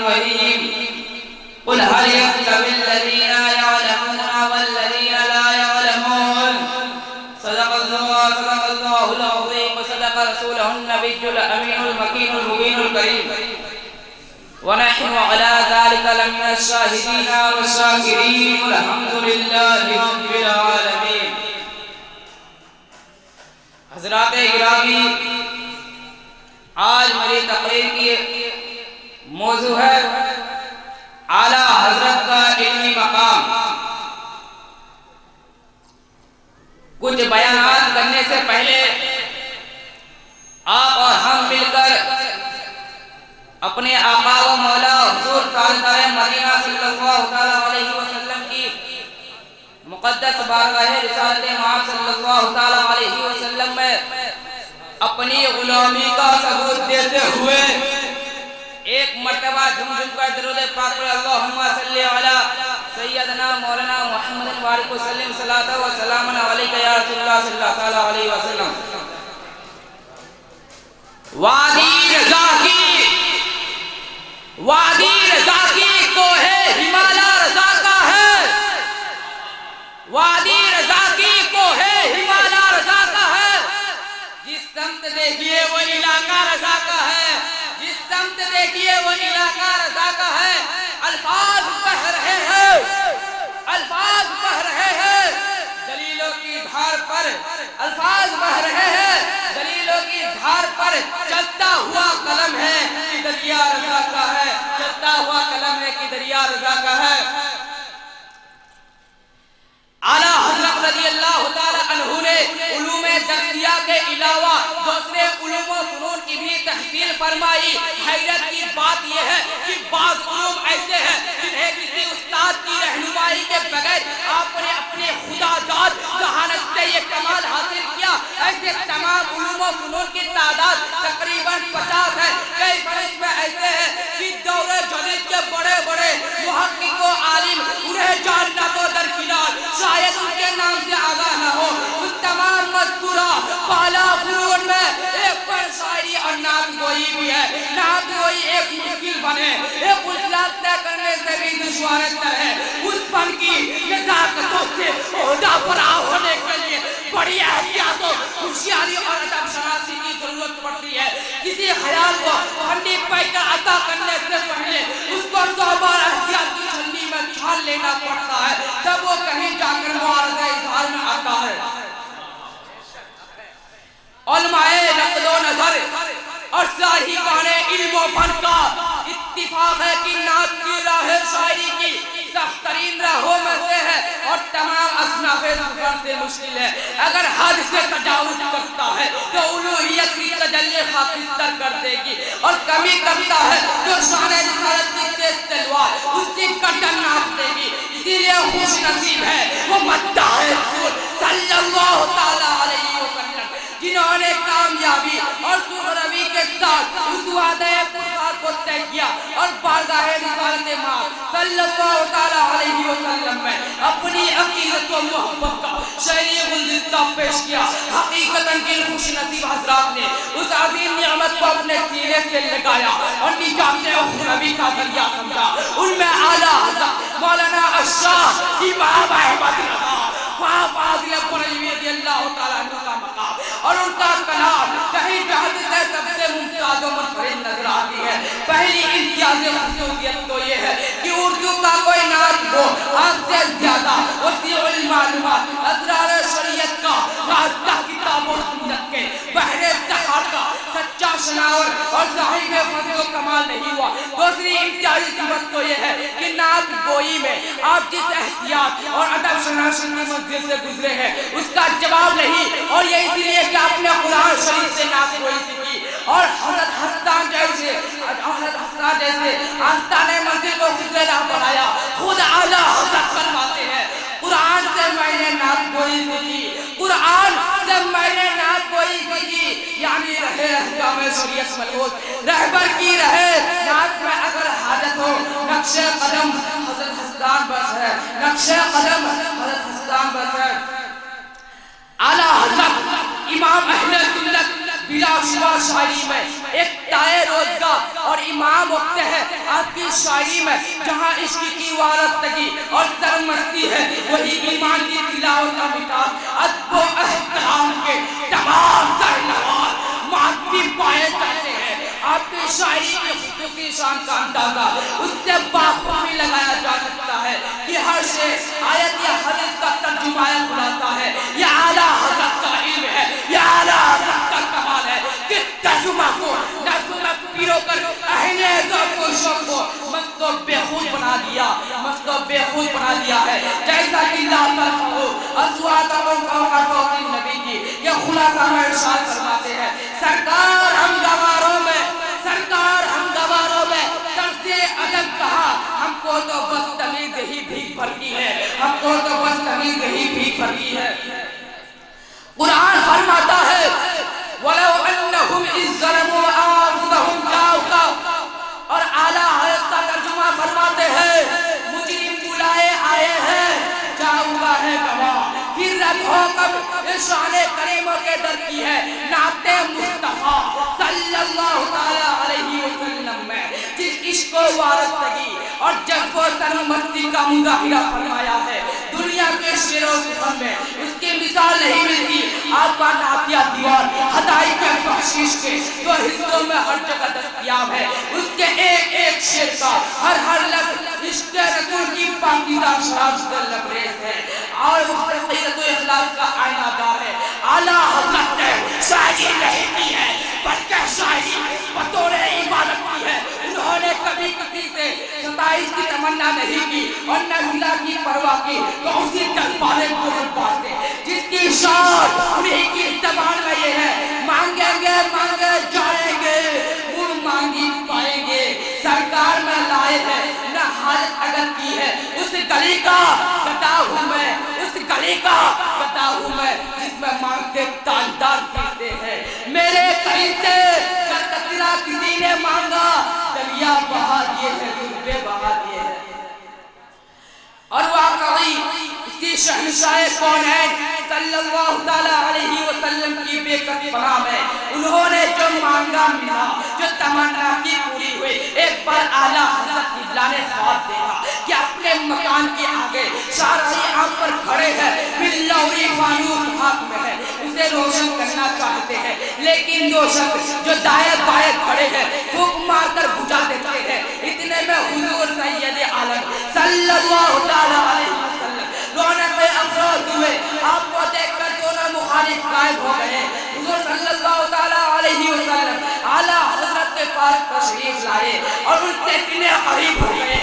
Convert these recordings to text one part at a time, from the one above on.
الرحيم قل هل يستوي الذين يعلمون والذين لا يعلمون صدق الله العظيم وصدق رسوله النبي الأمين المكين المبين الكريم ونحن على ذلك لمن الشاهدين والشاكرين والحمد لله رب العالمين. حضرات گرامی، آج میری تقریر کی موضوع ہے اعلیٰ حضرت کا علمی مقام. کچھ بیانات کرنے سے پہلے آپ اور ہم مل کر اپنے آقا و مولا حضور تاجدار مدینہ صلی اللہ علیہ وسلم کی مقدس بارگاہ رسالت مآب صلی اللہ علیہ وسلم میں اپنی غلامی کا ثبوت دیتے ہوئے ایک مرتبہ جھم جھم کر درود پاک پر اللہم صلی علی سیدنا مولانا محمد وآلہ وسلم صلاۃ و سلام علیک یا رسول اللہ صلی اللہ علیہ وسلم. وادی رضا کی کوہ ہمالیہ رضا کا ہے. وادی رضا کی کوہ ہمالیہ رضا کا ہے. جس سمت دیکھیے وہ علاقہ رضا کا ہے. جس سمت دیکھیے وہ علاقہ رضا کا ہے. الفاظ بہہ رہے ہیں، الفاظ بہہ رہے ہیں دلیلوں کی دھار پر. الفاظ بہہ رہے ہیں دلیلوں کی دھار پر. چلتا ہوا قلم ہے کہ دریا رضا کا ہے. چلتا ہوا قلم ہے کہ دریا رضا کا ہے. اعلیٰ حضرت رضی اللہ تعالی عنہ نے علوم درسیہ کے علاوہ دوسرے علوم و فنون کی بھی تحصیل فرمائی. حیرت کی بات یہ ہے کہ بعض علوم ایسے ہیں جنہیں کسی استاد کی رہنمائی کے بغیر آپ نے اپنے خدا داد ذہانت سے یہ کمال حاصل کیا. ایسے تمام علوم و فنون کی تعداد تقریباً 50 ہے. کئی فرق میں ایسے ہیں کہ دور جدید کے بڑے بڑے محقق و عالم انہیں جاننا تو درکنار، شاید ان کے نام سے آگاہ نہ ہو. ان تمام مذکورہ بالا فنون میں ایک فن شاعری اور نعت گوئی بھی ہے. نعت گوئی ایک مشکل فن ہے، ایک اصلاحات طے کرنے سے بھی دشوار تر ہے. اس فن کی نزاکتوں سے عہدہ برآ ہونے کے لیے بڑی احتیاط و ہوشیاری اور ادب شناسی کی ضرورت پڑتی ہے. کسی خیال کو فنی پیکر عطا کرنے سے پہلے اس کو 100 بار احتیاط کی چھلنی میں چھان لینا پڑتا ہے، تب وہ کہیں جا کر معارضہ اظہار میں آتا ہے. علماء نقل و نظر اور صاحبان علم و فن کا اتفاق ہے کہ نعت کی راہ شاعری کی سخت ترین راہوں میں سے ہے اور تمام اصناف سفر سے مشکل ہے. اگر حد سے تجاوز کرتا ہے تو الوہیت کی تجلی خاکستر کر دے گی، اور کمی کرتا ہے تو شان رسالت کی تیز تلوار اس کی گردن ناپ دے گی. اسی لیے خوش نصیب ہے وہ مداح رسول صلی اللہ تعالی علیہ وسلم جنہوں نے کامیابی اور سرخروی کے ساتھ اس وعدہ پرخار کو طے کیا اور بارگاہ رسالت مآب صلی اللہ تعالی علیہ وسلم میں اپنی عقیدت و محبت کا شعری گلدستہ پیش کیا. حقیقتاً کہ خوش نصیب حضرات نے اس عظیم نعمت کو اپنے سینے سے لگایا اور نجات اخروی کا ذریعہ سمجھا. ان میں اعلیٰ حضرت مولانا الشاہ امام احمد رضا فاضل بریلوی رضی اللہ تعالیٰ عنہ کا مقام اور ان کا کلام کہیں جہد سے سب سے ممتاز و منفرد نظر آتی ہے. پہلی امتیاز خصوصیت تو یہ ہے کہ اردو کا کوئی نعت ہو آپ سے زیادہ وسیع المعلومات اسرار شریعت کا راستہ کتاب و سنت کے بحر سحر کا سچا شناور اور صاحب فضل و کمال نہیں ہوا. دوسری امتیازی صفت تو یہ ہے کہ نعت گوئی میں آپ جس احتیاط اور ادب شناسی کی منزل سے گزرے ہیں اس کا جواب نہیں، اور یہ اسی لیے کہ آپ نے قرآن شریف سے نعت گوئی سیکھی اور حضرت حسان جیسے آستانے منزل کو گزرے راہ بڑھایا. خود اعلیٰ حضرت فرماتے ہیں قرآن سے میں نے نعت گوئی سیکھی، قرآن سے میں نے نعت گوئی سیکھی، یعنی رہے احکام شریعت ملحوظ رہبر کی رہے نعت میں اگر حاجت ہو نقش قدم حضرت حسان بس ہے، نقش قدم حضرت حسان بس ہے. اعلیٰ حضرت امام اہل سنت بلا شبہ شاعری میں ایک تائے روزگار اور امام وقت ہے آپ کی شاعری میں جہاں عشق کی وارستگی اور سرمستی ہے وہی ایمان کی تلاوت اور مٹاس ادب و احترام کے تمام ترنوار معدی پائے جاتے ہیں آپ کی شاعری کی خصوصی شان کا اندازہ اس سے باخبری لگایا جا سکتا ہے کہ ہر شعر آیت یا حدیث کا ترجمہ خلاصہ ہے یہ اعلیٰ حضرت کا علم ہے یہ اعلیٰ حضرت کا کمال ہے کہ ترجمہ کو نظم میں پیرو کر اہل ذوق و شوق کو مست و بےخود بنا دیا ہے جیسا کہ لا ترفعوا اصواتکم فوق صوت النبی کی یہ خلاصہ میں ارشاد فرماتے ہیں سرکار ہم گواروں میں طرز ادب کہا ہم کو تو بس تمیز ہی بھیک بھرتی ہے قرآن فرماتا ہے وَلَوْ أَنَّهُمْ إِذْ ظَلَمُوا أَنفُسَهُمْ جَاءُوكَ اور اعلیٰ حضرت کا ترجمہ فرماتے ہیں مجرم بلائے آئے ہیں جاؤگا ہے گواہ پھر رد ہو کب اس شان کریموں کے در کی ہے نعت مصطفیٰ صلی اللہ تعالیٰ علیہ وسلم میں جس عشق و وارستگی اور جذب و سرمستی کا مظاہرہ فرمایا ہے دنیا کے شعر و سخن میں اس کی مثال نہیں ملتی آپ کا نعتیہ دیوار ہدائی کے بخشش کے جو حصوں میں ہر جگہ دستیاب ہے اس کے ایک ایک شعر کا ہر لفظ عشق رسول کی پاکیزہ شراب سے لبریز ہے اور اس پر قیرت و اخلاص کا آئینہ دار ہے اعلیٰ حضرت نے شاعری نہیں کی ہے بلکہ شاعری بطور عبادت کی ہے انہوں نے کبھی کسی سے ستائش کی تمنا نہیں کی اور نہ ضلع کی پرواہ کی تو اسی دربارے کو پاتے جس کی شان انہیں کی زبان میں یہ ہے مانگیں گے مانگے جائیں گے وہ مانگی پائیں گے سرکار میں لائے ہے نہ حالت اگر کی ہے اس گلی کا بتا ہوں میں جس میں مانگتے تاجدار پیتے ہیں میرے قریب سے قطرہ کسی نے مانگا دریا بہا دیے ہیں دربے بہا دیے ہیں اور واقعی اسی شہنشاہ کونین صلی اللہ تعالیٰ علیہ وسلم کی بے کس پناہ میں انہوں نے جو مانگا ملا جو تمنا کی پوری ہوئی ایک بار اعلیٰ حضرت قبلہ نے خواب دیکھا کہ اپنے مکان کے آگے شارعی آن پر کھڑے ہیں بلوری فانوس ہاتھ میں ہے اسے روشن کرنا چاہتے ہیں لیکن دو شخص جو دائیں بائیں کھڑے ہیں پھونک مار کر بجھا دیتے ہیں اتنے میں حضور سید عالم صلی اللہ تعالیٰ علیہ وسلم رونق افروز ہوئے آپ کو دیکھ کر دونوں مخالف غائب ہو گئے حضور صلی اللہ تعالیٰ علیہ وسلم اعلیٰ حضرت کے پاس تشریف لائے اور ان سے اتنے قریب ہو گئے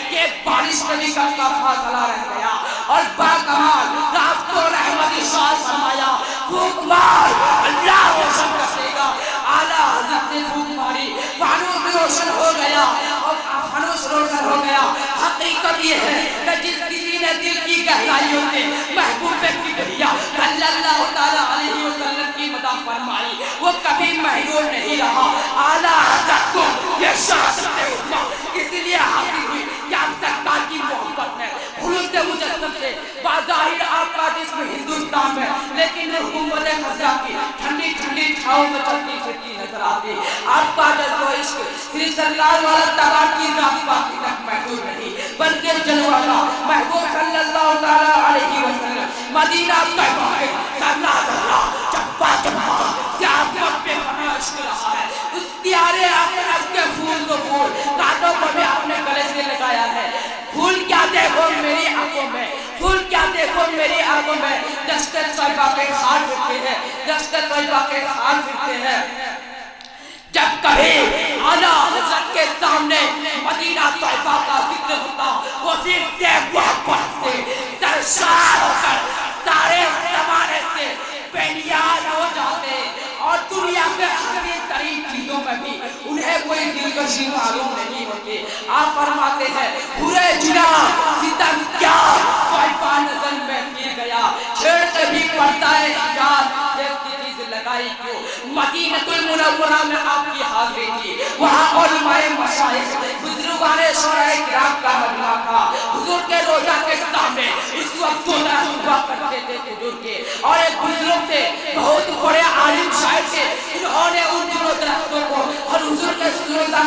کہ ایک بارش نبی کا فاصلہ رہ گیا اور باکمال رات کو رحمت شاہ فرمایا پھونک مار اللہ روشن کر دے گا اعلیٰ حضرت نے پھونک ماری فانوس روشن ہو گیا اور فانوس روشن ہو گیا حقیقت یہ ہے کہ جس کسی نے دل کی گہرائیوں سے محبوب کبریا صلی اللہ تعالیٰ علیہ وسلم کی مدح فرمائی وہ کبھی محروم نہیں رہا اعلیٰ حضرت کو یہ شہادت عظمیٰ اس لیے حاصل ہوئی کہ آپ سرکار کی محبت میں خلوص مجسم سے بظاہر آپ کا جسم ہندوستان میں لیکن حکومت خزرہ کی ٹھنڈی ٹھنڈی چھاؤں میں چلتی پھرتی نظر آتی آپ کا جذب و عشق صرف سرکار والا تبار کی ذات باقی تک محدود نہیں بلکہ جلوہ کا محبوب صلی اللہ تعالیٰ علیہ وسلم مدینہ طیبہ ہے ذرہ ذرہ چپا چپا سیاست پہ ہمیں عشق رہا ہے اس پیارے اقرب کے پھول کو پھول کانٹوں کو بھی اپنے گلے سے لگایا ہے پھول کیا دیکھو میری آنکھوں میں پھول کیا دیکھو میری آنکھوں میں دشت طیبہ کے خار پھرتے ہیں دشت طیبہ کے خار پھرتے ہیں جب کبھی اعلیٰ حضرت کے سامنے مدینہ طیبہ کا ذکر ہوتا وہ پھر دیکھ وہ پڑھتے سرشار ہو کر سارے زمانے سے بے نیاز ہو جاتے اور دنیا کے حقیقی ترین چیزوں میں بھی انہیں کوئی دلکشی معلوم نہیں ہوتی آپ فرماتے ہیں پورے جنا ستم کیا طیبہ نظر میں پھر گیا چھیڑ کے بھی پڑتا ہے حجاز جیسی چیز لگائی کیوں مدینہ المنورہ میں آپ کی حاضری تھی وہاں علماء مشائخ بزرگان شورائے کرام کا مجمع تھا حضور کے روزہ کے سامنے اس وقت سونا ہوا کرتے تھے حضور کے اور ایک بزرگ تھے بہت بڑے عالم شاعر تھے